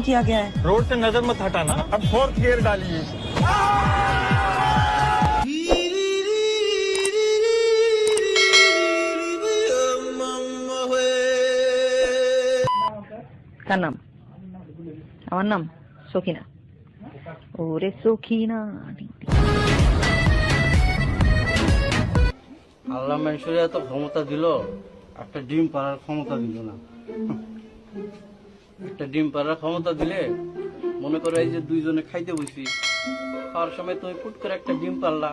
किया गया है। रोड से नजर मत हटाना, अब 4th गियर डालिए। का नाम? আমার নাম সখিনা। ওরে সখিনা। আল্লাহ মানুষের এত ক্ষমতা দিল, একটা ডিম পাড়ার ক্ষমতা দিল না। একটা ডিম পাড়ার ক্ষমতা দিলে মনে করো এই যে দুইজনে খাইতে বসি, খাওয়ার সময় তুমি পুট করে একটা ডিম পারলা,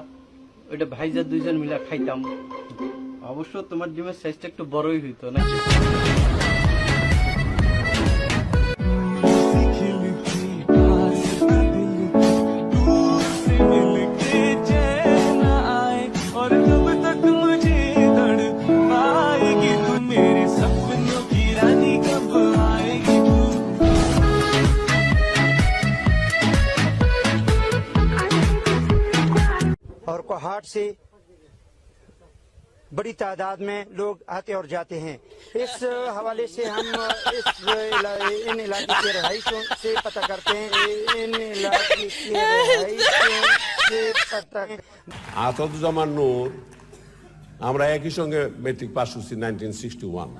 ওইটা ভাইজা দুইজন মিলে খাইতাম। অবশ্য তোমার ডিমের সাইজটা একটু বড়ই হইতো না। और कोहाट से बड़ी तादाद में लोग आते और जाते हैं। इस हवाले से हम इन इलाके के रहायशों से पता करते हैं। इन इलाके के रहायशों से पता আসাদুজ্জামান নূর, আমরা একই সঙ্গে মেট্রিক পাস করছি 1961,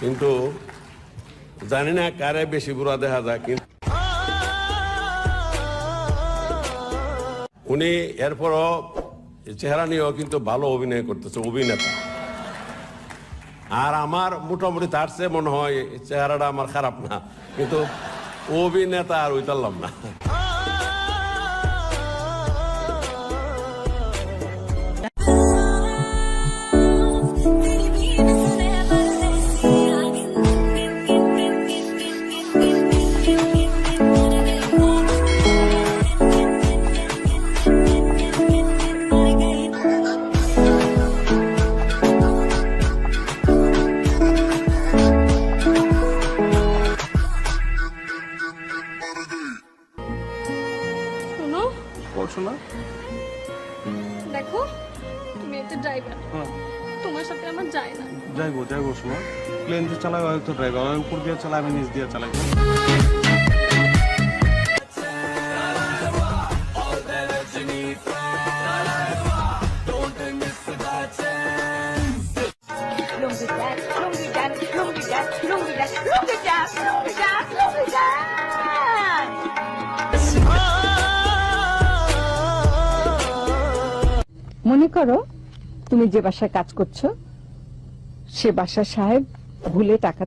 কিন্তু জানি না কারে বেশি বুড়া দেখা যায়। কিন্তু উনি এরপরও চেহারা নিয়েও কিন্তু ভালো অভিনয় করতেছে, অভিনেতা। আর আমার মোটামুটি তার চেয়ে মনে হয় চেহারাটা আমার খারাপ না, কিন্তু অভিনেতা আর ওইতারলাম না। শোনো, দেখো তুমি একটা ড্রাইভার, তোমার সাথে আমার যায় না। যাইবো শোনো, প্লেন যে চালায় হয়তো ড্রাইভার, উপর দিয়ে চালায় আমি নিচ দিয়ে চালাই। মনে করো তুমি যে বাসায় কাজ করছো সে বাসার সাহেব ভুলে টাকা